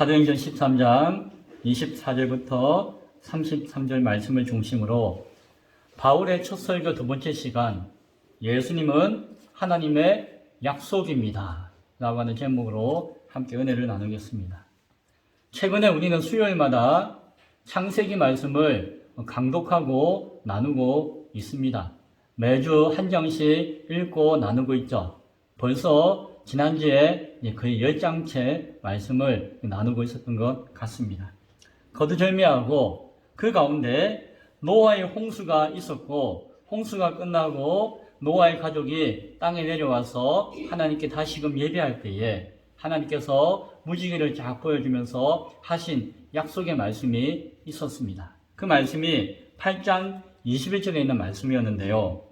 사도행전 13장 24절부터 33절 말씀을 중심으로 바울의 첫 설교 두 번째 시간, 예수님은 하나님의 약속입니다 라고 하는 제목으로 함께 은혜를 나누겠습니다. 최근에 우리는 수요일마다 창세기 말씀을 강독하고 나누고 있습니다. 매주 한 장씩 읽고 나누고 있죠. 벌써 지난주에 거의 10장째 말씀을 나누고 있었던 것 같습니다. 거두절미하고 그 가운데 노아의 홍수가 있었고, 홍수가 끝나고 노아의 가족이 땅에 내려와서 하나님께 다시금 예배할 때에 하나님께서 무지개를 쫙 보여주면서 하신 약속의 말씀이 있었습니다. 그 말씀이 8장 21절에 있는 말씀이었는데요.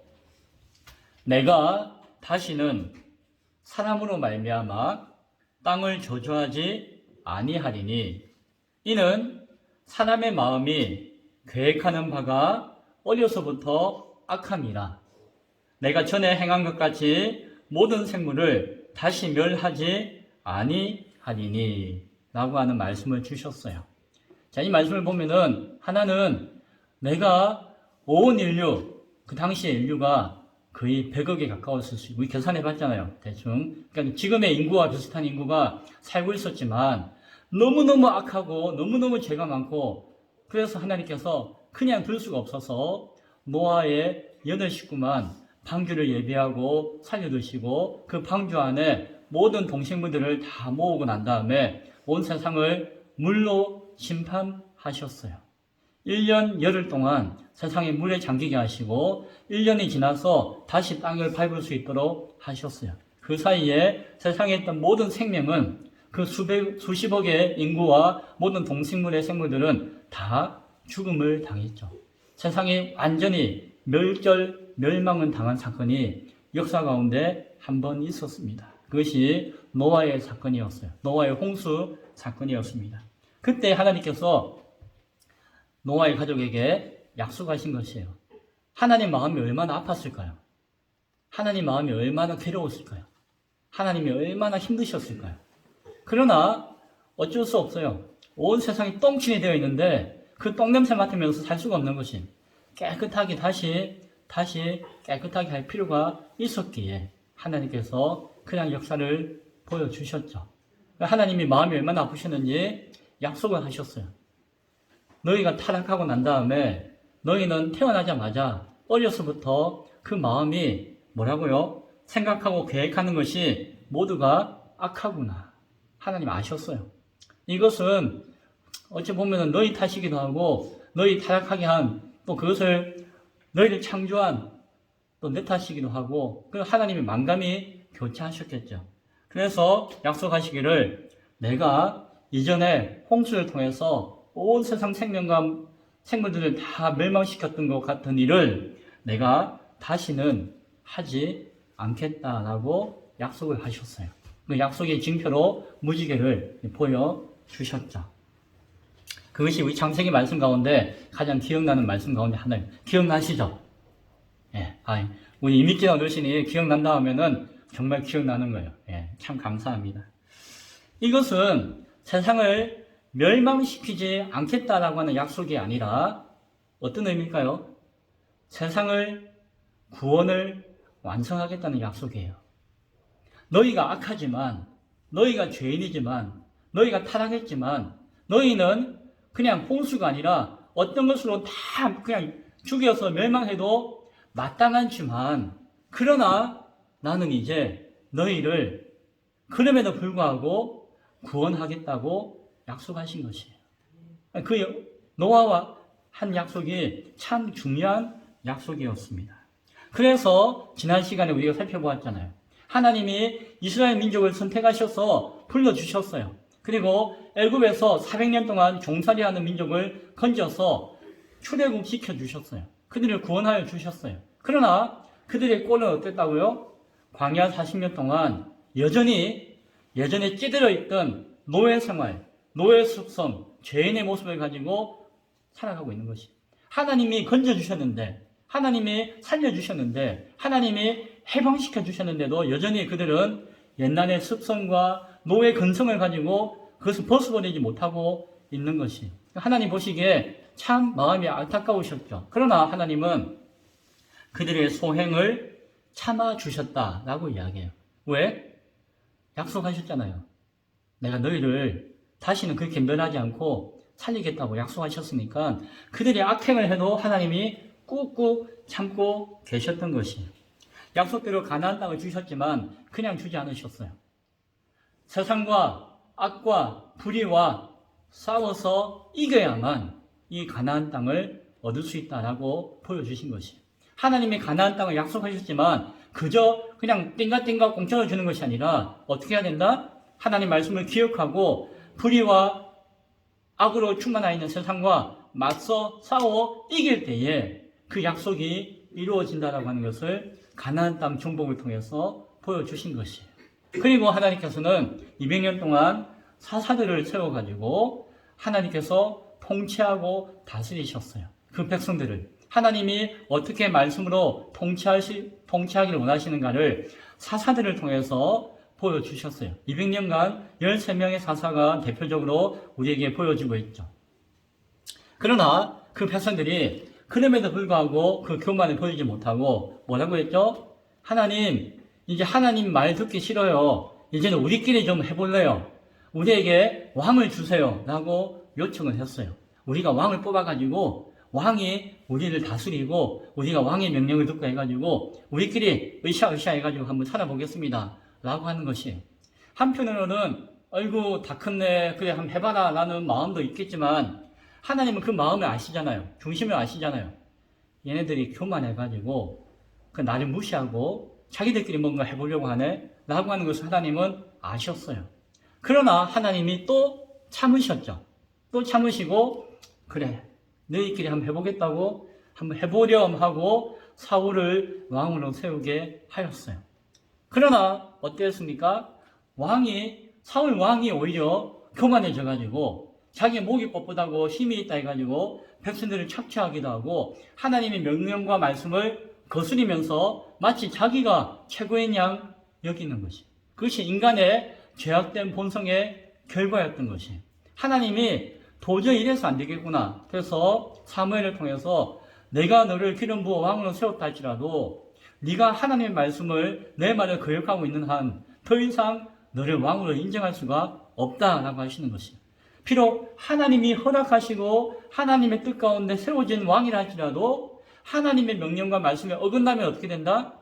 내가 다시는 사람으로 말미암아 땅을 저주하지 아니하리니 이는 사람의 마음이 계획하는 바가 어려서부터 악함이라. 내가 전에 행한 것 같이 모든 생물을 다시 멸하지 아니하리니 라고 하는 말씀을 주셨어요. 자, 이 말씀을 보면은 하나는 내가 온 인류, 그 당시의 인류가 거의 100억에 가까웠을 수 있고, 계산해 봤잖아요, 대충. 그러니까 지금의 인구와 비슷한 인구가 살고 있었지만 너무너무 악하고 너무너무 죄가 많고, 그래서 하나님께서 그냥 둘 수가 없어서 노아의 8식구만 방주를 예비하고 살려두시고 그 방주 안에 모든 동생물들을 다 모으고 난 다음에 온 세상을 물로 심판하셨어요. 1년 열흘 동안 세상에 물에 잠기게 하시고 1년이 지나서 다시 땅을 밟을 수 있도록 하셨어요. 그 사이에 세상에 있던 모든 생명은 그 수십억의 인구와 모든 동식물의 생물들은 다 죽음을 당했죠. 세상이 완전히 멸망을 당한 사건이 역사 가운데 한 번 있었습니다. 그것이 노아의 사건이었어요. 노아의 홍수 사건이었습니다. 그때 하나님께서 노아의 가족에게 약속하신 것이에요. 하나님 마음이 얼마나 아팠을까요? 하나님 마음이 얼마나 괴로웠을까요? 하나님이 얼마나 힘드셨을까요? 그러나 어쩔 수 없어요. 온 세상이 똥침이 되어 있는데 그 똥냄새 맡으면서 살 수가 없는 것이 깨끗하게 다시 깨끗하게 할 필요가 있었기에 하나님께서 그냥 역사를 보여주셨죠. 하나님이 마음이 얼마나 아프셨는지 약속을 하셨어요. 너희가 타락하고 난 다음에 너희는 태어나자마자 어려서부터 그 마음이 뭐라고요? 생각하고 계획하는 것이 모두가 악하구나. 하나님 아셨어요. 이것은 어찌 보면 너희 탓이기도 하고 너희 타락하게 한 또 그것을 너희를 창조한 또 내 탓이기도 하고 그 하나님이 만감이 교체하셨겠죠. 그래서 약속하시기를 내가 이전에 홍수를 통해서 온 세상 생명과 생물들을 다 멸망시켰던 것 같은 일을 내가 다시는 하지 않겠다라고 약속을 하셨어요. 그 약속의 징표로 무지개를 보여주셨죠. 그것이 우리 창세기 말씀 가운데 가장 기억나는 말씀 가운데 하나예요. 기억나시죠? 예, 우리 이미진 어르신이 기억난다 하면은 정말 기억나는 거예요. 예, 참 감사합니다. 이것은 세상을 멸망시키지 않겠다라고 하는 약속이 아니라 어떤 의미일까요? 세상을 구원을 완성하겠다는 약속이에요. 너희가 악하지만, 너희가 죄인이지만, 너희가 타락했지만, 너희는 그냥 홍수가 아니라 어떤 것으로 다 그냥 죽여서 멸망해도 마땅하지만, 그러나 나는 이제 너희를 그럼에도 불구하고 구원하겠다고 약속하신 것이에요. 그 노아와 한 약속이 참 중요한 약속이었습니다. 그래서 지난 시간에 우리가 살펴보았잖아요. 하나님이 이스라엘 민족을 선택하셔서 불러주셨어요. 그리고 애굽에서 400년 동안 종살이하는 민족을 건져서 출애굽 시켜주셨어요. 그들을 구원하여 주셨어요. 그러나 그들의 꼴은 어땠다고요? 광야 40년 동안 여전히 예전에 찌들어 있던 노예 생활, 노예 습성, 죄인의 모습을 가지고 살아가고 있는 것이. 하나님이 건져주셨는데, 하나님이 살려주셨는데, 하나님이 해방시켜 주셨는데도 여전히 그들은 옛날의 습성과 노예 근성을 가지고 그것을 벗어버리지 못하고 있는 것이. 하나님 보시기에 참 마음이 안타까우셨죠. 그러나 하나님은 그들의 소행을 참아주셨다라고 이야기해요. 왜? 약속하셨잖아요. 내가 너희를 다시는 그렇게 멸하지 않고 살리겠다고 약속하셨으니까 그들이 악행을 해도 하나님이 꾹꾹 참고 계셨던 것이. 약속대로 가나안 땅을 주셨지만 그냥 주지 않으셨어요. 세상과 악과 불의와 싸워서 이겨야만 이 가나안 땅을 얻을 수 있다라고 보여주신 것이. 하나님이 가나안 땅을 약속하셨지만 그저 그냥 띵가띵가 공짜로 주는 것이 아니라 어떻게 해야 된다? 하나님 말씀을 기억하고 불의와 악으로 충만하여 있는 세상과 맞서 싸워 이길 때에 그 약속이 이루어진다라고 하는 것을 가나안 땅 정복을 통해서 보여주신 것이에요. 그리고 하나님께서는 200년 동안 사사들을 세워가지고 하나님께서 통치하고 다스리셨어요. 그 백성들을. 하나님이 어떻게 말씀으로 통치하기를 원하시는가를 사사들을 통해서 보여주셨어요. 200년간 13명의 사사가 대표적으로 우리에게 보여주고 있죠. 그러나 그 백성들이 그럼에도 불구하고 그 교만을 보이지 못하고 뭐라고 했죠? 하나님, 이제 하나님 말 듣기 싫어요. 이제는 우리끼리 좀 해볼래요. 우리에게 왕을 주세요. 라고 요청을 했어요. 우리가 왕을 뽑아가지고 왕이 우리를 다스리고 우리가 왕의 명령을 듣고 해가지고 우리끼리 으쌰으쌰 해가지고 한번 살아보겠습니다. 라고 하는 것이. 한편으로는 아이고 다 컸네 그래 한번 해봐라 라는 마음도 있겠지만 하나님은 그 마음을 아시잖아요. 중심을 아시잖아요. 얘네들이 교만해가지고 그 나를 무시하고 자기들끼리 뭔가 해보려고 하네 라고 하는 것을 하나님은 아셨어요. 그러나 하나님이 또 참으셨죠. 또 참으시고 그래 너희끼리 한번 해보겠다고 한번 해보렴 하고 사울을 왕으로 세우게 하였어요. 그러나 어땠습니까? 사울 왕이 오히려 교만해져가지고 자기 목이 뻣뻣하고 힘이 있다 해가지고 백성들을 착취하기도 하고 하나님의 명령과 말씀을 거스리면서 마치 자기가 최고인 양 여기는 것이. 그것이 인간의 죄악된 본성의 결과였던 것이. 하나님이 도저히 이래서 안 되겠구나. 그래서 사무엘을 통해서 내가 너를 기름 부어 왕으로 세웠다 할지라도 네가 하나님의 말씀을 내 말을 거역하고 있는 한 더 이상 너를 왕으로 인정할 수가 없다라고 하시는 것이. 비록 하나님이 허락하시고 하나님의 뜻 가운데 세워진 왕이라 할지라도 하나님의 명령과 말씀에 어긋나면 어떻게 된다?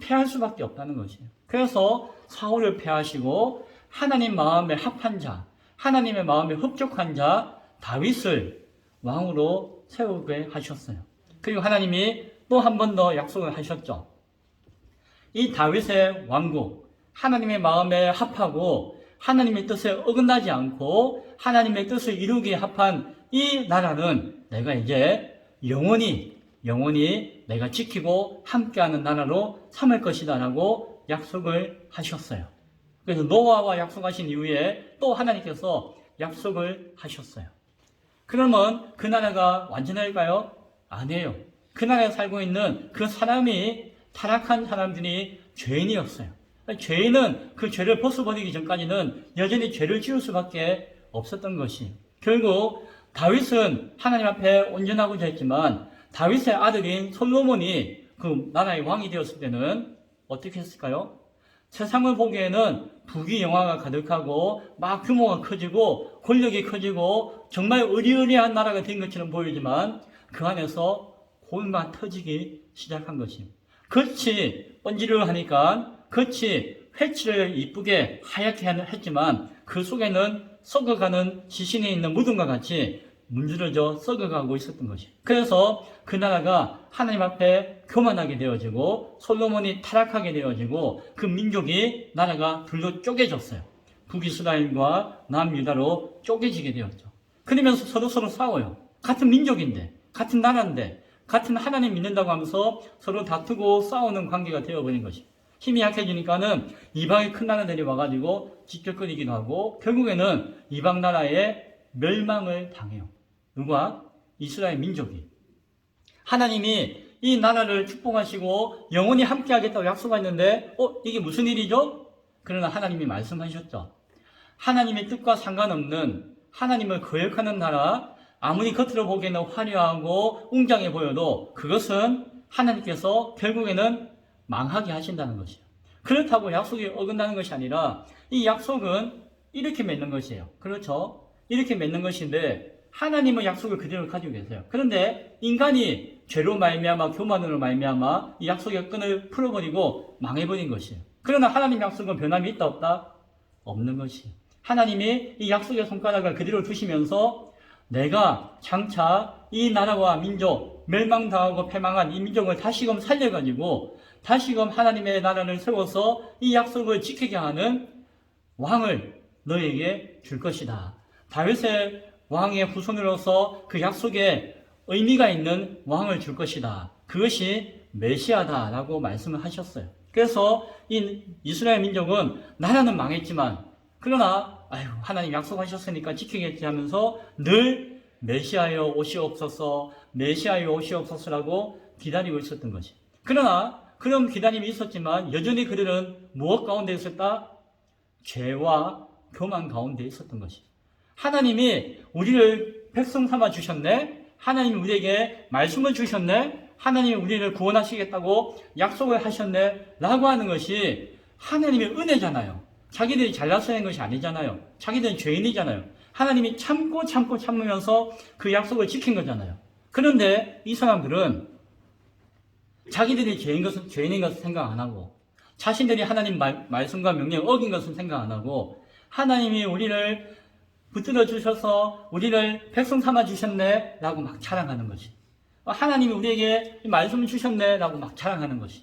패할 수밖에 없다는 것이에요. 그래서 사울을 패하시고 하나님 마음에 합한 자, 하나님의 마음에 흡족한 자 다윗을 왕으로 세우게 하셨어요. 그리고 하나님이 또 한 번 더 약속을 하셨죠. 이 다윗의 왕국, 하나님의 마음에 합하고 하나님의 뜻에 어긋나지 않고 하나님의 뜻을 이루기에 합한 이 나라는 내가 이제 영원히 내가 지키고 함께하는 나라로 삼을 것이다 라고 약속을 하셨어요. 그래서 노아와 약속하신 이후에 또 하나님께서 약속을 하셨어요. 그러면 그 나라가 완전할까요? 아니에요. 그 나라에 살고 있는 그 사람이 타락한 사람들이 죄인이었어요. 죄인은 그 죄를 벗어버리기 전까지는 여전히 죄를 지을 수밖에 없었던 것이. 결국 다윗은 하나님 앞에 온전하고자 했지만 다윗의 아들인 솔로몬이 그 나라의 왕이 되었을 때는 어떻게 했을까요? 세상을 보기에는 부귀영화가 가득하고 막 규모가 커지고 권력이 커지고 정말 의리의리한 나라가 된 것처럼 보이지만 그 안에서 골만 터지기 시작한 것입니다. 겉이 번지르르 하니까 겉이 회칠을 이쁘게 하얗게 했지만 그 속에는 썩어가는 지신에 있는 무덤과 같이 문드러져 썩어가고 있었던 것이. 그래서 그 나라가 하나님 앞에 교만하게 되어지고 솔로몬이 타락하게 되어지고 그 민족이 나라가 둘로 쪼개졌어요. 북이스라엘과 남유다로 쪼개지게 되었죠. 그러면서 서로 싸워요. 같은 민족인데, 같은 나라인데, 같은 하나님 믿는다고 하면서 서로 다투고 싸우는 관계가 되어버린 것이. 힘이 약해지니까는 이방의 큰 나라들이 와가지고 직격거리기도 하고 결국에는 이방 나라의 멸망을 당해요. 누가? 이스라엘 민족이. 하나님이 이 나라를 축복하시고 영원히 함께 하겠다고 약속했는데 이게 무슨 일이죠? 그러나 하나님이 말씀하셨죠. 하나님의 뜻과 상관없는 하나님을 거역하는 나라, 아무리 겉으로 보기에는 화려하고 웅장해 보여도 그것은 하나님께서 결국에는 망하게 하신다는 것이에요. 그렇다고 약속이 어긋나는 것이 아니라 이 약속은 이렇게 맺는 것이에요. 그렇죠? 이렇게 맺는 것인데 하나님은 약속을 그대로 가지고 계세요. 그런데 인간이 죄로 말미암아 교만으로 말미암아 이 약속의 끈을 풀어버리고 망해버린 것이에요. 그러나 하나님 약속은 변함이 있다 없다? 없는 것이에요. 하나님이 이 약속의 손가락을 그대로 두시면서 내가 장차 이 나라와 민족, 멸망당하고 패망한 이 민족을 다시금 살려가지고 다시금 하나님의 나라를 세워서 이 약속을 지키게 하는 왕을 너에게 줄 것이다. 다윗의 왕의 후손으로서 그 약속에 의미가 있는 왕을 줄 것이다. 그것이 메시아다라고 말씀을 하셨어요. 그래서 이 이스라엘 민족은 나라는 망했지만 그러나 하나님 약속하셨으니까 지키겠지 하면서 늘 메시아여 오시옵소서, 메시아여 오시옵소서라고 기다리고 있었던 것이. 그러나 그런 기다림이 있었지만 여전히 그들은 무엇 가운데 있었다? 죄와 교만 가운데 있었던 것이. 하나님이 우리를 백성 삼아 주셨네. 하나님이 우리에게 말씀을 주셨네. 하나님이 우리를 구원하시겠다고 약속을 하셨네. 라고 하는 것이 하나님의 은혜잖아요. 자기들이 잘나서 한 것이 아니잖아요. 자기들은 죄인이잖아요. 하나님이 참으면서 그 약속을 지킨 거잖아요. 그런데 이 사람들은 자기들이 죄인인 것을 생각 안 하고 자신들이 하나님 말씀과 명령을 어긴 것을 생각 안 하고 하나님이 우리를 붙들어 주셔서 우리를 백성 삼아 주셨네 라고 막 자랑하는 것이. 하나님이 우리에게 말씀을 주셨네 라고 막 자랑하는 것이.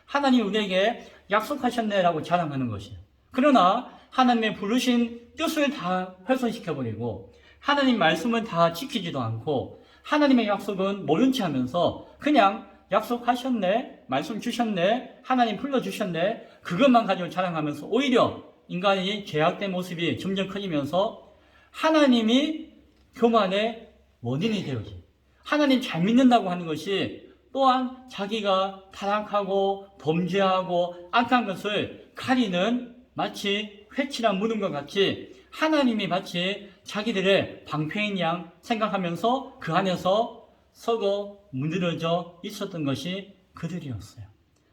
하나님이 우리에게 약속하셨네 라고 자랑하는 것이. 그러나 하나님의 부르신 뜻을 다 훼손시켜버리고 하나님 말씀을 다 지키지도 않고 하나님의 약속은 모른 체 하면서 그냥 약속하셨네, 말씀 주셨네, 하나님 불러주셨네, 그것만 가지고 자랑하면서 오히려 인간이 죄악된 모습이 점점 커지면서 하나님이 교만의 원인이 되어지. 하나님 잘 믿는다고 하는 것이 또한 자기가 타락하고 범죄하고 악한 것을 가리는 마치 회칠한 무덤과 같이 하나님이 마치 자기들의 방패인 양 생각하면서 그 안에서 썩어 문드러져 있었던 것이 그들이었어요.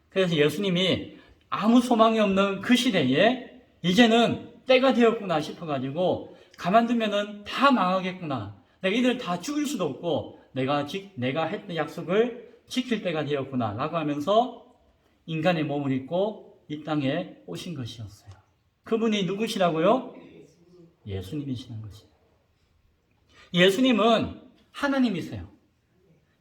그래서 예수님이 아무 소망이 없는 그 시대에 이제는 때가 되었구나 싶어가지고 가만두면은 다 망하겠구나. 내가 이들 다 죽일 수도 없고 내가 했던 약속을 지킬 때가 되었구나 라고 하면서 인간의 몸을 입고 이 땅에 오신 것이었어요. 그분이 누구시라고요? 예수님이시는 것이에요. 예수님은 하나님이세요.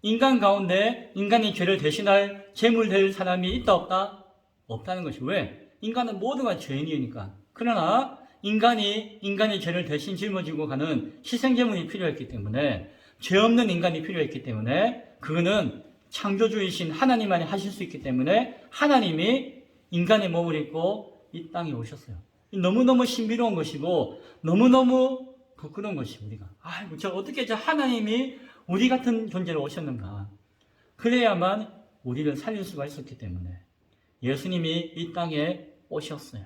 인간 가운데 인간의 죄를 대신할 제물 될 사람이 있다 없다? 없다는 것이. 왜? 인간은 모두가 죄인이니까. 그러나 인간이 인간의 죄를 대신 짊어지고 가는 희생제물이 필요했기 때문에 죄 없는 인간이 필요했기 때문에 그거는 창조주이신 하나님만이 하실 수 있기 때문에 하나님이 인간의 몸을 입고 이 땅에 오셨어요. 너무너무 신비로운 것이고 너무너무 부끄러운 것이 우리가. 어떻게 하나님이 우리 같은 존재로 오셨는가. 그래야만 우리를 살릴 수가 있었기 때문에 예수님이 이 땅에 오셨어요.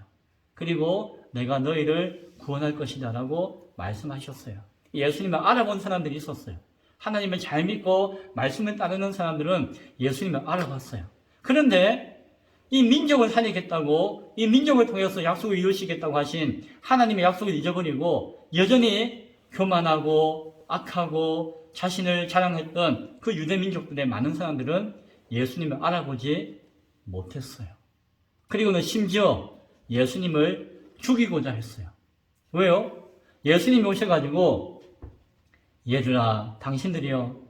그리고 내가 너희를 구원할 것이다 라고 말씀하셨어요. 예수님을 알아본 사람들이 있었어요. 하나님을 잘 믿고 말씀을 따르는 사람들은 예수님을 알아봤어요. 그런데 이 민족을 살리겠다고 이 민족을 통해서 약속을 이루시겠다고 하신 하나님의 약속을 잊어버리고 여전히 교만하고 악하고 자신을 자랑했던 그 유대 민족들의 많은 사람들은 예수님을 알아보지 못했어요. 그리고는 심지어 예수님을 죽이고자 했어요. 왜요? 예수님이 오셔가지고 얘들아 당신들이요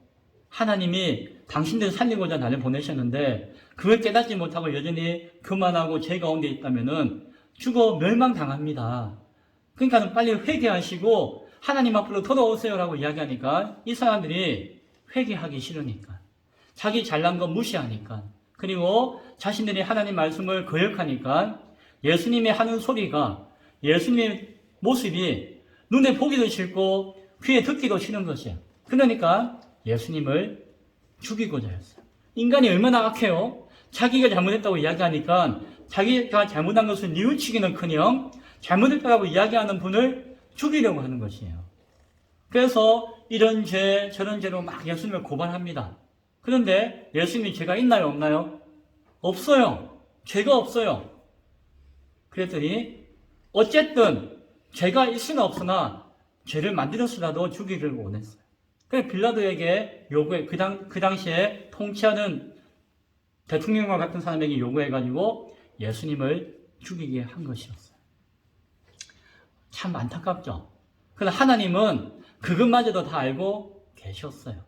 하나님이 당신들을 살리고자 나를 보내셨는데 그걸 깨닫지 못하고 여전히 교만하고 죄 가운데 있다면은 죽어 멸망당합니다. 그러니까 빨리 회개하시고 하나님 앞으로 돌아오세요라고 이야기하니까 이 사람들이 회개하기 싫으니까 자기 잘난 거 무시하니까 그리고 자신들이 하나님 말씀을 거역하니까 예수님이 하는 소리가 예수님의 모습이 눈에 보기도 싫고 귀에 듣기도 싫은 것이에요. 그러니까 예수님을 죽이고자 했어요. 인간이 얼마나 악해요? 자기가 잘못했다고 이야기하니까 자기가 잘못한 것을 뉘우치기는커녕 잘못했다고 이야기하는 분을 죽이려고 하는 것이에요. 그래서 이런 죄 저런 죄로 막 예수님을 고발합니다. 그런데 예수님이 죄가 있나요 없나요? 없어요. 죄가 없어요. 그랬더니 어쨌든 죄가 있으나 없으나 죄를 만들었으라도 죽이기를 원했어요. 그래서 빌라도에게 요구해, 그 당시에 통치하는 대통령과 같은 사람에게 요구해가지고 예수님을 죽이게 한 것이었어요. 참 안타깝죠. 그러나 하나님은 그것마저도 다 알고 계셨어요.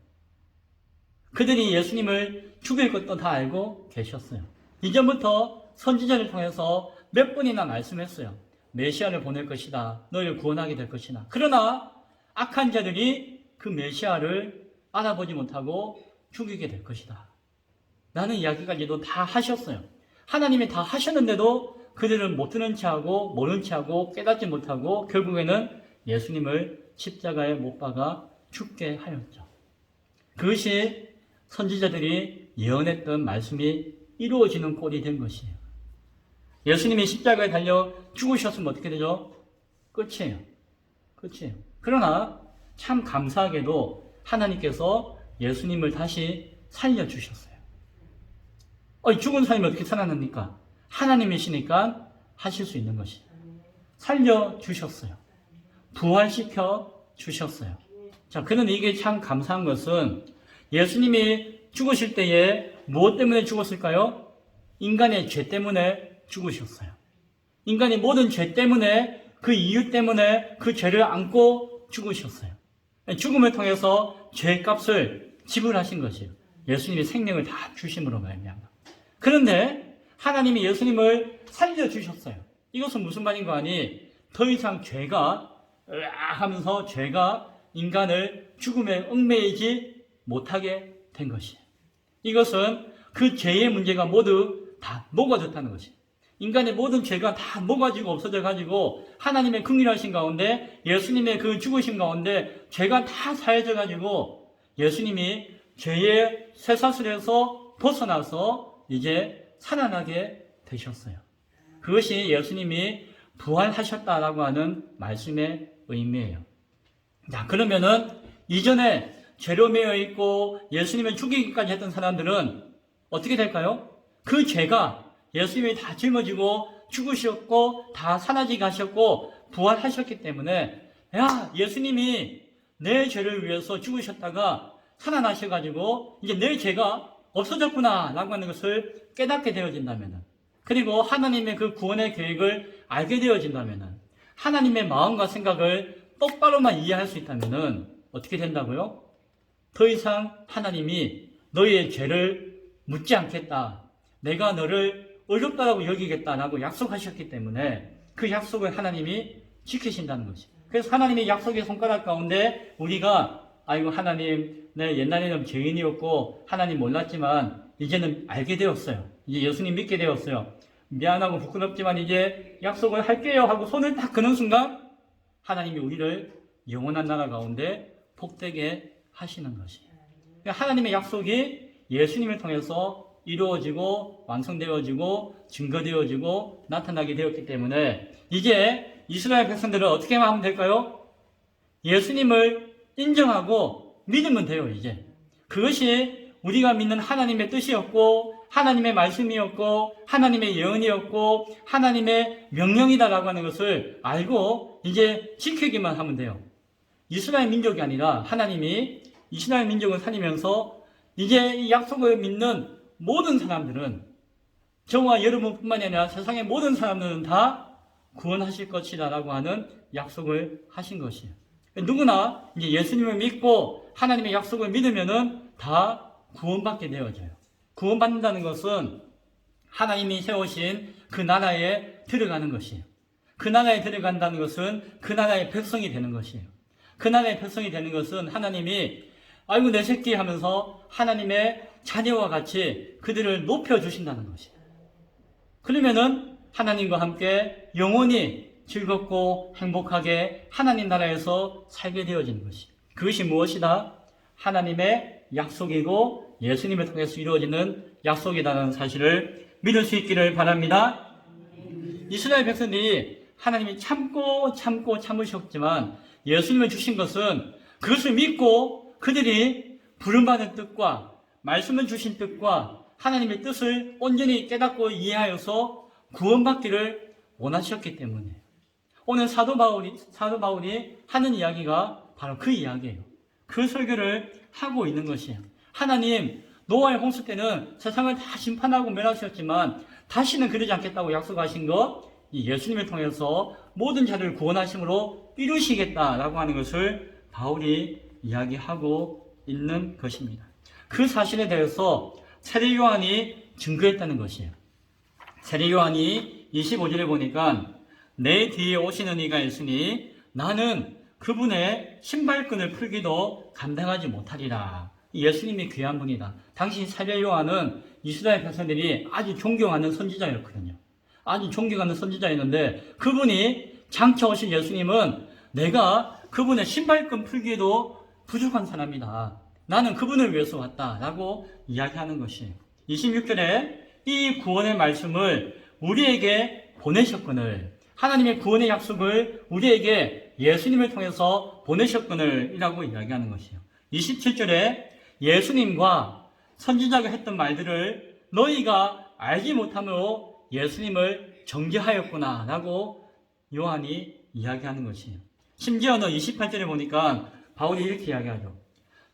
그들이 예수님을 죽일 것도 다 알고 계셨어요. 이전부터 선지자를 통해서 몇 번이나 말씀했어요. 메시아를 보낼 것이다. 너희를 구원하게 될 것이다. 그러나 악한 자들이 그 메시아를 알아보지 못하고 죽이게 될 것이다. 라는 이야기까지도 다 하셨어요. 하나님이 다 하셨는데도 그들은 못 듣는 체하고 모른 체하고 깨닫지 못하고 결국에는 예수님을 십자가에 못 박아 죽게 하였죠. 그것이 선지자들이 예언했던 말씀이 이루어지는 꼴이 된 것이에요. 예수님이 십자가에 달려 죽으셨으면 어떻게 되죠? 끝이에요. 끝이에요. 그러나 참 감사하게도 하나님께서 예수님을 다시 살려주셨어요. 죽은 사람이 어떻게 살아납니까? 하나님이시니까 하실 수 있는 것이에요. 살려주셨어요. 부활시켜 주셨어요. 자, 그런데 이게 참 감사한 것은 예수님이 죽으실 때에 무엇 때문에 죽었을까요? 인간의 죄 때문에 죽으셨어요. 인간의 모든 죄 때문에 그 이유 때문에 그 죄를 안고 죽으셨어요. 죽음을 통해서 죄값을 지불하신 것이에요. 예수님이 생명을 다 주심으로 말미암아. 그런데 하나님이 예수님을 살려주셨어요. 이것은 무슨 말인가 하니 더 이상 죄가 하면서 죄가 인간을 죽음에 얽매이지 못하게 된 것이에요. 이것은 그 죄의 문제가 모두 다 녹아졌다는 것이에요. 인간의 모든 죄가 다 녹아지고 없어져 가지고 하나님의 긍휼하신 가운데 예수님의 그 죽으심 가운데 죄가 다 사해져 가지고 예수님이 죄의 쇠사슬에서 벗어나서 이제 살아나게 되셨어요. 그것이 예수님이 부활하셨다라고 하는 말씀의 의미예요. 자, 그러면은 이전에 죄로 매여 있고 예수님을 죽이기까지 했던 사람들은 어떻게 될까요? 그 죄가 예수님이 다 짊어지고 죽으셨고 다 사라지게 하셨고 부활하셨기 때문에 예수님이 내 죄를 위해서 죽으셨다가 살아나셔가지고 이제 내 죄가 없어졌구나 라고 하는 것을 깨닫게 되어진다면, 그리고 하나님의 그 구원의 계획을 알게 되어진다면, 하나님의 마음과 생각을 똑바로만 이해할 수 있다면 어떻게 된다고요? 더 이상 하나님이 너희의 죄를 묻지 않겠다, 내가 너를 어렵다라고 여기겠다라고 약속하셨기 때문에 그 약속을 하나님이 지키신다는 것이. 그래서 하나님의 약속의 손가락 가운데 우리가 하나님, 내 옛날에는 죄인이었고 하나님 몰랐지만 이제는 알게 되었어요. 이제 예수님 믿게 되었어요. 미안하고 부끄럽지만 이제 약속을 할게요 하고 손을 딱 그는 순간 하나님이 우리를 영원한 나라 가운데 복되게 하시는 것이에요. 하나님의 약속이 예수님을 통해서 이루어지고 완성되어지고 증거되어지고 나타나게 되었기 때문에 이제 이스라엘 백성들은 어떻게 하면 될까요? 예수님을 인정하고 믿으면 돼요. 이제 그것이 우리가 믿는 하나님의 뜻이었고 하나님의 말씀이었고 하나님의 예언이었고 하나님의 명령이다라고 하는 것을 알고 이제 지키기만 하면 돼요. 이스라엘 민족이 아니라 하나님이 이스라엘 민족을 살리면서 이제 이 약속을 믿는 모든 사람들은, 저와 여러분뿐만이 아니라 세상의 모든 사람들은 다 구원하실 것이다라고 하는 약속을 하신 것이에요. 누구나 이제 예수님을 믿고 하나님의 약속을 믿으면은 다 구원받게 되어져요. 구원받는다는 것은 하나님이 세우신 그 나라에 들어가는 것이에요. 그 나라에 들어간다는 것은 그 나라의 백성이 되는 것이에요. 그 나라의 백성이 되는 것은 하나님이 아이고 내 새끼 하면서 하나님의 자녀와 같이 그들을 높여주신다는 것이에요. 그러면은 하나님과 함께 영원히 즐겁고 행복하게 하나님 나라에서 살게 되어지는 것이, 그것이 무엇이다? 하나님의 약속이고 예수님을 통해서 이루어지는 약속이라는 사실을 믿을 수 있기를 바랍니다. 이스라엘 백성들이 하나님이 참으셨지만 예수님을 주신 것은 그것을 믿고 그들이 부름받은 뜻과 말씀을 주신 뜻과 하나님의 뜻을 온전히 깨닫고 이해하여서 구원받기를 원하셨기 때문에 오늘 사도 바울이 하는 이야기가 바로 그 이야기예요. 그 설교를 하고 있는 것이에요. 하나님, 노아의 홍수 때는 세상을 다 심판하고 멸하셨지만 다시는 그러지 않겠다고 약속하신 것, 이 예수님을 통해서 모든 자를 구원하심으로 이루시겠다라고 하는 것을 바울이 이야기하고 있는 것입니다. 그 사실에 대해서 세례 요한이 증거했다는 것이에요. 세례 요한이 25절에 보니까 내 뒤에 오시는 이가 있으니 나는 그분의 신발끈을 풀기도 감당하지 못하리라. 예수님이 귀한 분이다. 당시 세례 요한은 이스라엘 백성들이 아주 존경하는 선지자였거든요. 아주 존경하는 선지자였는데 그분이 장차 오신 예수님은 내가 그분의 신발끈 풀기에도 부족한 사람이다. 나는 그분을 위해서 왔다라고 이야기하는 것이에요. 26절에 이 구원의 말씀을 우리에게 보내셨거늘, 하나님의 구원의 약속을 우리에게 예수님을 통해서 보내셨거늘 이라고 이야기하는 것이에요. 27절에 예수님과 선지자가 했던 말들을 너희가 알지 못함으로 예수님을 정죄하였구나 라고 요한이 이야기하는 것이에요. 심지어는 28절에 보니까 바울이 이렇게 이야기하죠.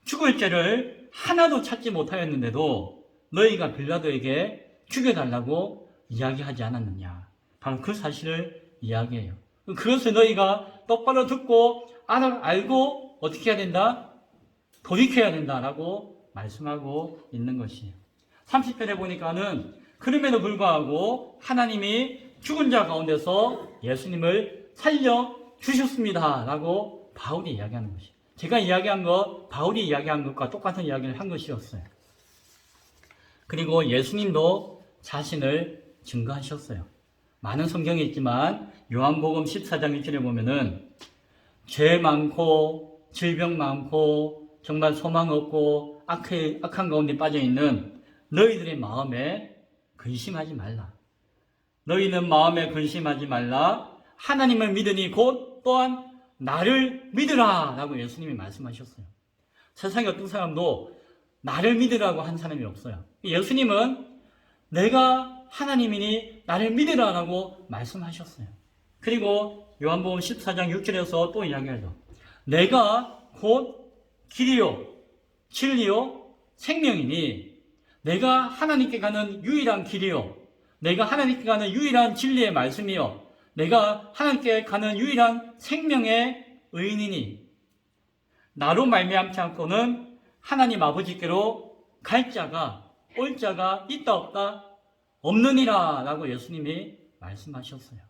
죽을 죄를 하나도 찾지 못하였는데도 너희가 빌라도에게 죽여달라고 이야기하지 않았느냐. 바로 그 사실을 이야기해요. 그것을 너희가 똑바로 듣고 알고 어떻게 해야 된다? 돌이켜야 된다라고 말씀하고 있는 것이에요. 30절에 보니까는 그럼에도 불구하고 하나님이 죽은 자 가운데서 예수님을 살려주셨습니다 라고 바울이 이야기하는 것이에요. 제가 이야기한 것, 바울이 이야기한 것과 똑같은 이야기를 한 것이었어요. 그리고 예수님도 자신을 증거하셨어요. 많은 성경이 있지만 요한복음 14장 1절에 보면은 죄 많고 질병 많고 정말 소망 없고 악한 가운데 빠져있는 너희들의 마음에 근심하지 말라. 너희는 마음에 근심하지 말라. 하나님을 믿으니 곧 또한 나를 믿으라 라고 예수님이 말씀하셨어요. 세상에 어떤 사람도 나를 믿으라고 한 사람이 없어요. 예수님은 내가 하나님이니 나를 믿으라 라고 말씀하셨어요. 그리고 요한복음 14장 6절에서 또 이야기하죠. 내가 곧 길이요 진리요 생명이니 내가 하나님께 가는 유일한 길이요 내가 하나님께 가는 유일한 진리의 말씀이요 내가 하나님께 가는 유일한 생명의 의인이니 나로 말미암지 않고는 하나님 아버지께로 갈 자가 올 자가 있다 없다 없느니라 라고 예수님이 말씀하셨어요.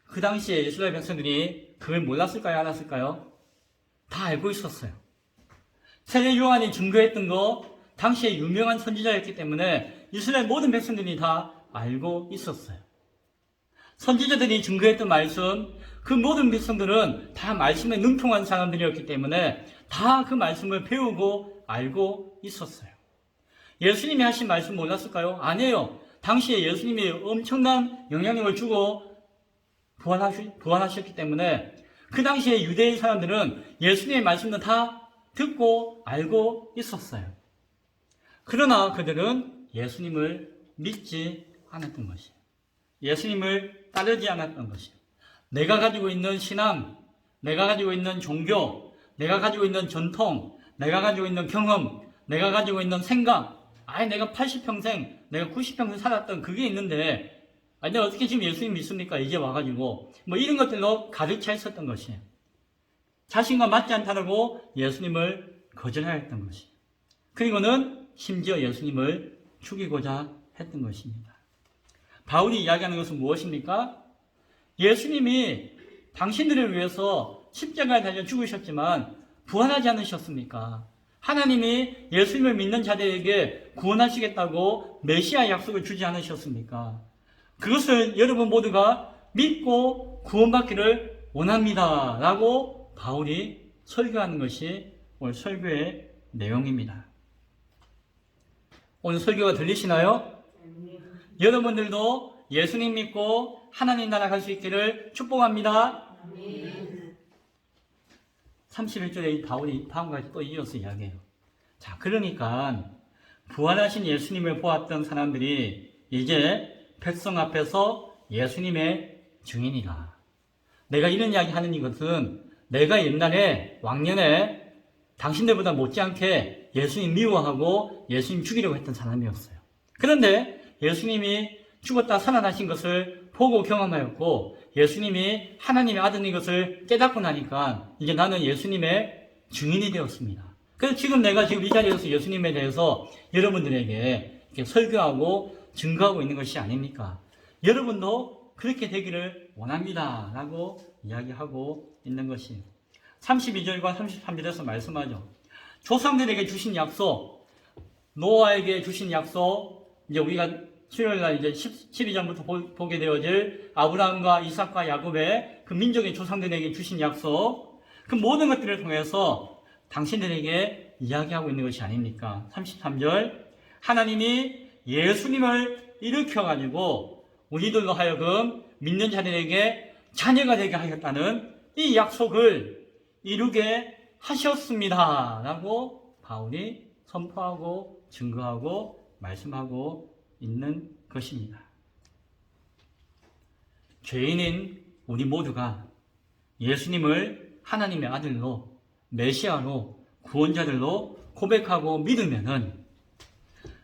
그 당시에 이스라엘 백성들이 그걸 몰랐을까요? 알았을까요? 다 알고 있었어요. 세례 요한이 증거했던 거 당시에 유명한 선지자였기 때문에 이스라엘 모든 백성들이 다 알고 있었어요. 선지자들이 증거했던 말씀, 그 모든 백성들은 다 말씀에 능통한 사람들이었기 때문에 다 그 말씀을 배우고 알고 있었어요. 예수님이 하신 말씀 몰랐을까요? 아니에요. 당시에 예수님이 엄청난 영향력을 주고 부활하셨기 때문에 그 당시에 유대인 사람들은 예수님의 말씀도 다 듣고 알고 있었어요. 그러나 그들은 예수님을 믿지 않았던 것이에요. 예수님을 따르지 않았던 것이에요. 내가 가지고 있는 신앙, 내가 가지고 있는 종교, 내가 가지고 있는 전통, 내가 가지고 있는 경험, 내가 가지고 있는 생각, 내가 80평생, 내가 90평생 살았던 그게 있는데 내가 어떻게 지금 예수님 믿습니까? 이제 와가지고 이런 것들로 가르쳐 있었던 것이에요. 자신과 맞지 않다고 예수님을 거절하였던 것이에요. 그리고는 심지어 예수님을 죽이고자 했던 것입니다. 바울이 이야기하는 것은 무엇입니까? 예수님이 당신들을 위해서 십자가에 달려 죽으셨지만 부활하지 않으셨습니까? 하나님이 예수님을 믿는 자들에게 구원하시겠다고 메시아 약속을 주지 않으셨습니까? 그것을 여러분 모두가 믿고 구원받기를 원합니다 라고 바울이 설교하는 것이 오늘 설교의 내용입니다. 오늘 설교가 들리시나요? 여러분들도 예수님 믿고 하나님 나라 갈 수 있기를 축복합니다. 31절에 바울이 다음과 또 이어서 이야기해요. 자, 그러니까 부활하신 예수님을 보았던 사람들이 이제 백성 앞에서 예수님의 증인이다. 내가 이런 이야기 하는 이것은 내가 옛날에 왕년에 당신들보다 못지않게 예수님 미워하고 예수님 죽이려고 했던 사람이었어요. 그런데 예수님이 죽었다 살아나신 것을 보고 경험하였고 예수님이 하나님의 아들인 것을 깨닫고 나니까 이제 나는 예수님의 증인이 되었습니다. 그래서 지금 내가 지금 이 자리에서 예수님에 대해서 여러분들에게 이렇게 설교하고 증거하고 있는 것이 아닙니까? 여러분도 그렇게 되기를 원합니다. 라고 이야기하고 있는 것이 32절과 33절에서 말씀하죠. 조상들에게 주신 약속, 노아에게 주신 약속, 이제 우리가 수요일날 이제 12장부터 보게 되어질 아브라함과 이삭과 야곱의 그 민족의 조상들에게 주신 약속, 그 모든 것들을 통해서 당신들에게 이야기하고 있는 것이 아닙니까? 33절, 하나님이 예수님을 일으켜가지고 우리들로 하여금 믿는 자들에게 자녀가 되게 하셨다는 이 약속을 이루게 하셨습니다. 라고 바울이 선포하고 증거하고 말씀하고 있는 것입니다. 죄인인 우리 모두가 예수님을 하나님의 아들로 메시아로 구원자들로 고백하고 믿으면은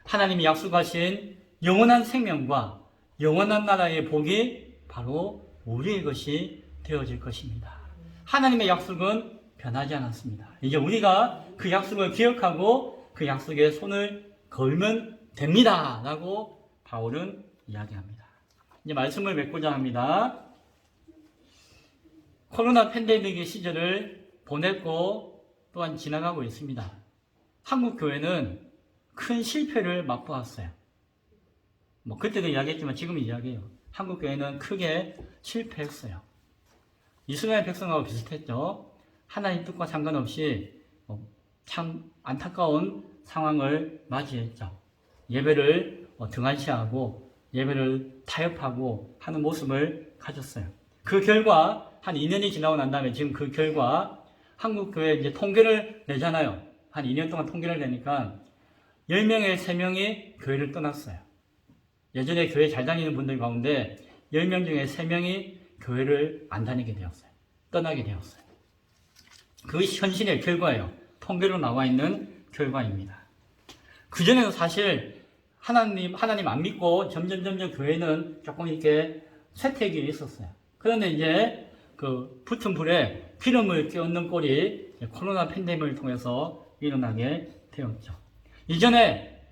하나님이 약속하신 영원한 생명과 영원한 나라의 복이 바로 우리의 것이 되어질 것입니다. 하나님의 약속은 변하지 않았습니다. 이제 우리가 그 약속을 기억하고 그 약속에 손을 걸면 됩니다. 라고 바울은 이야기합니다. 이제 말씀을 맺고자 합니다. 코로나 팬데믹의 시절을 보냈고 또한 지나가고 있습니다. 한국 교회는 큰 실패를 맛보았어요. 그때도 이야기했지만 지금 이야기해요. 한국 교회는 크게 실패했어요. 이스라엘 백성하고 비슷했죠. 하나님 뜻과 상관없이 참 안타까운 상황을 맞이했죠. 예배를 등한시하고 예배를 타협하고 하는 모습을 가졌어요. 그 결과 한 2년이 지나고 난 다음에 지금 그 결과 한국 교회 이제 통계를 내잖아요. 한 2년 동안 통계를 내니까 10명에 3명이 교회를 떠났어요. 예전에 교회 잘 다니는 분들 가운데 10명 중에 3명이 교회를 안 다니게 되었어요. 떠나게 되었어요. 그것이 현실의 결과예요. 통계로 나와 있는 결과입니다. 그전에는 사실 하나님 안 믿고 점점 교회는 조금 이렇게 쇠퇴기에 있었어요. 그런데 이제 그 붙은 불에 기름을 끼얹는 꼴이 코로나 팬데믹을 통해서 일어나게 되었죠. 이전에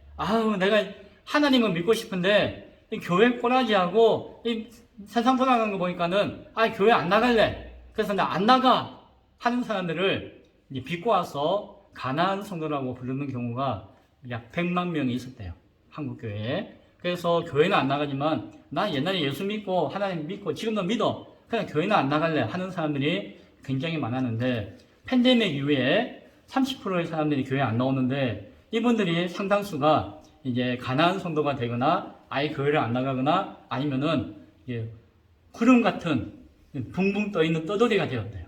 내가 하나님을 믿고 싶은데 이 교회 꼬라지하고 이 세상 돌아가는 거 보니까는 교회 안 나갈래. 그래서 나 안 나가 하는 사람들을 빚고 와서 가나안 성도라고 부르는 경우가 약 100만 명이 있었대요. 한국 교회에. 그래서 교회는 안 나가지만 나 옛날에 예수 믿고 하나님 믿고 지금도 믿어. 그냥 교회는 안 나갈래 하는 사람들이 굉장히 많았는데 팬데믹 이후에 30%의 사람들이 교회 안 나오는데 이분들이 상당수가 이제 가나안 성도가 되거나 아예 교회를 안 나가거나 아니면은 구름 같은 붕붕 떠 있는 떠돌이가 되었대요.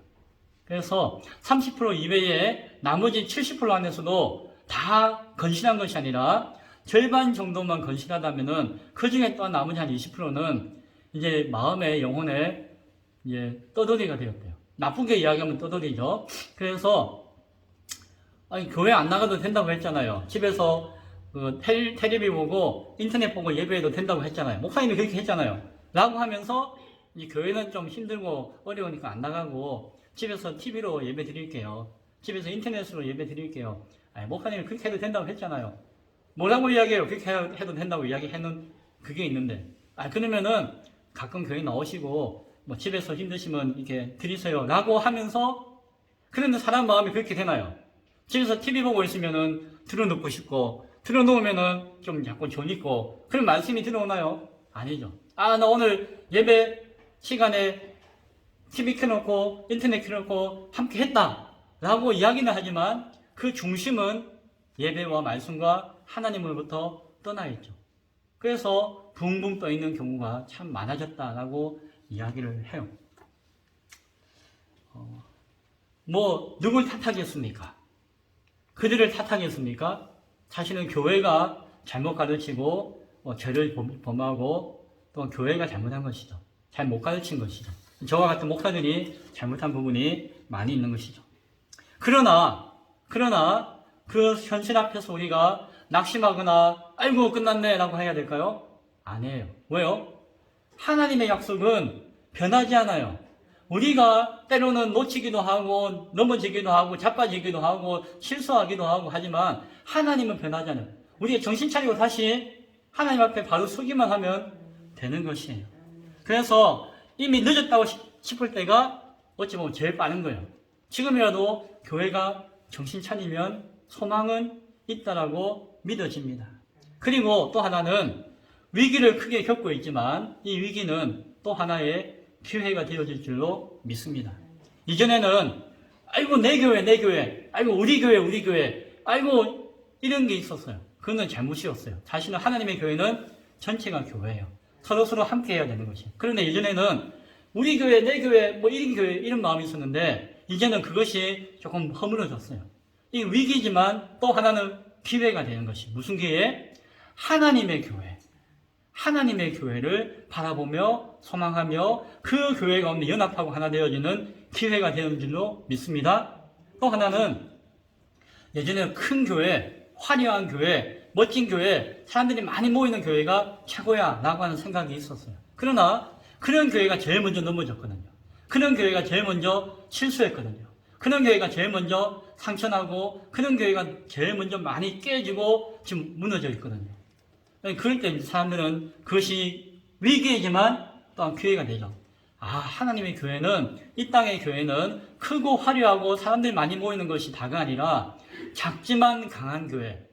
그래서 30% 이외에 나머지 70% 안에서도 다 건실한 것이 아니라 절반 정도만 건실하다면은 그 중에 또 나머지 한 20%는 이제 마음의 영혼의 이제 떠돌이가 되었대요. 나쁘게 이야기하면 떠돌이죠. 그래서 교회 안 나가도 된다고 했잖아요. 집에서 텔레비 보고 인터넷 보고 예배해도 된다고 했잖아요. 목사님이 그렇게 했잖아요. 라고 하면서 이 교회는 좀 힘들고 어려우니까 안 나가고 집에서 TV로 예배 드릴게요. 집에서 인터넷으로 예배 드릴게요. 목사님이 그렇게 해도 된다고 했잖아요. 뭐라고 이야기해요? 그렇게 해도 된다고 이야기하는 그게 있는데. 그러면은 가끔 교회 나오시고 집에서 힘드시면 이렇게 드리세요. 라고 하면서 그런데 사람 마음이 그렇게 되나요? 집에서 TV 보고 있으면은 틀어놓고 싶고 틀어놓으면은 좀 자꾸 졸리고 그런 말씀이 들어오나요? 아니죠. 나 오늘 예배 시간에 TV 켜놓고 인터넷 켜놓고 함께 했다 라고 이야기는 하지만 그 중심은 예배와 말씀과 하나님으로부터 떠나 있죠. 그래서 붕붕 떠 있는 경우가 참 많아졌다라고 이야기를 해요. 누굴 탓하겠습니까? 그들을 탓하겠습니까? 자신은 교회가 잘못 가르치고 죄를 범하고 또 교회가 잘못한 것이죠. 잘 못 가르친 것이죠. 저와 같은 목사들이 잘못한 부분이 많이 있는 것이죠. 그러나 그 현실 앞에서 우리가 낙심하거나 아이고 끝났네 라고 해야 될까요? 아니에요. 왜요? 하나님의 약속은 변하지 않아요. 우리가 때로는 놓치기도 하고 넘어지기도 하고 자빠지기도 하고 실수하기도 하고 하지만 하나님은 변하지 않아요. 우리가 정신 차리고 다시 하나님 앞에 바로 서기만 하면 되는 것이에요. 그래서 이미 늦었다고 싶을 때가 어찌 보면 제일 빠른 거예요. 지금이라도 교회가 정신 차리면 소망은 있다라고 믿어집니다. 그리고 또 하나는 위기를 크게 겪고 있지만 이 위기는 또 하나의 기회가 되어질 줄로 믿습니다. 이전에는 아이고 내 교회, 아이고 우리 교회, 아이고 이런 게 있었어요. 그거는 잘못이었어요. 사실은 하나님의 교회는 전체가 교회예요. 서로 함께 해야 되는 것이에요. 그런데 예전에는 우리 교회, 내 교회, 이런 교회 이런 마음이 있었는데 이제는 그것이 조금 허물어졌어요. 이 위기지만 또 하나는 기회가 되는 것이 무슨 기회? 하나님의 교회. 하나님의 교회를 바라보며 소망하며 그 교회 가운데 연합하고 하나 되어지는 기회가 되는 줄로 믿습니다. 또 하나는 예전에 큰 교회, 화려한 교회, 멋진 교회, 사람들이 많이 모이는 교회가 최고야 라고 하는 생각이 있었어요. 그러나 그런 교회가 제일 먼저 넘어졌거든요. 그런 교회가 제일 먼저 실수했거든요. 그런 교회가 제일 먼저 상처나고 그런 교회가 제일 먼저 많이 깨지고 지금 무너져 있거든요. 그럴 때 사람들은 그것이 위기이지만 또한 기회가 되죠. 하나님의 교회는, 이 땅의 교회는 크고 화려하고 사람들이 많이 모이는 것이 다가 아니라 작지만 강한 교회,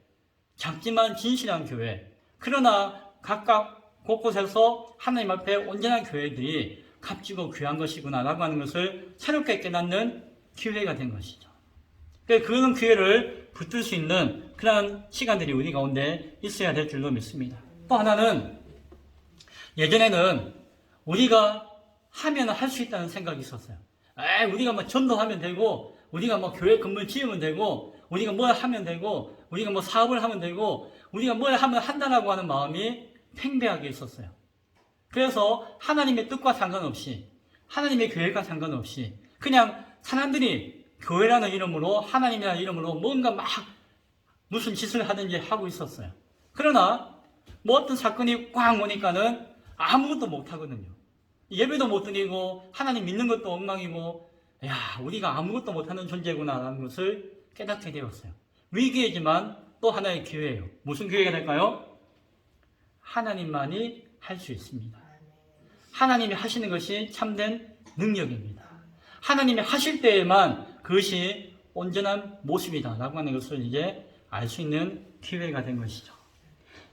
작지만 진실한 교회, 그러나 각각 곳곳에서 하나님 앞에 온전한 교회들이 값지고 귀한 것이구나 라고 하는 것을 새롭게 깨닫는 기회가 된 것이죠. 그런 기회를 붙들 수 있는 그런 시간들이 우리 가운데 있어야 될 줄로 믿습니다. 또 하나는 예전에는 우리가 하면 할 수 있다는 생각이 있었어요. 우리가 전도하면 되고 우리가 교회 건물 지으면 되고 우리가 뭘 하면 되고 우리가 사업을 하면 되고 우리가 뭘 하면 한다라고 하는 마음이 팽배하게 있었어요. 그래서 하나님의 뜻과 상관없이 하나님의 교회가 상관없이 그냥 사람들이 교회라는 이름으로 하나님이라는 이름으로 뭔가 무슨 짓을 하든지 하고 있었어요. 그러나 어떤 사건이 꽉 오니까는 아무것도 못 하거든요. 예배도 못 드리고 하나님 믿는 것도 엉망이고 우리가 아무것도 못하는 존재구나 라는 것을 깨닫게 되었어요. 위기이지만 또 하나의 기회예요. 무슨 기회가 될까요? 하나님만이 할 수 있습니다. 하나님이 하시는 것이 참된 능력입니다. 하나님이 하실 때에만 그것이 온전한 모습이다 라고 하는 것을 이제 알 수 있는 기회가 된 것이죠.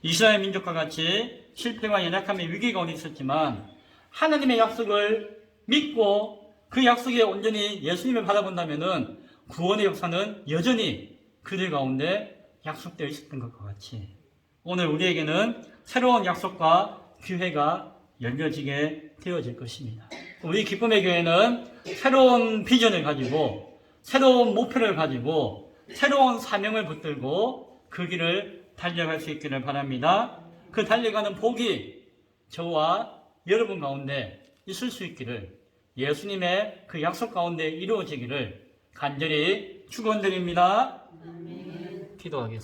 이스라엘 민족과 같이 실패와 연약함의 위기 가운데 있었지만 하나님의 약속을 믿고 그 약속에 온전히 예수님을 바라본다면 구원의 역사는 여전히 그들 가운데 약속되어 있었던 것과 같이 오늘 우리에게는 새로운 약속과 기회가 열려지게 되어질 것입니다. 우리 기쁨의 교회는 새로운 비전을 가지고 새로운 목표를 가지고 새로운 사명을 붙들고 그 길을 달려갈 수 있기를 바랍니다. 그 달려가는 복이 저와 여러분 가운데 있을 수 있기를 예수님의 그 약속 가운데 이루어지기를 간절히 축원드립니다. 기도하겠습니다.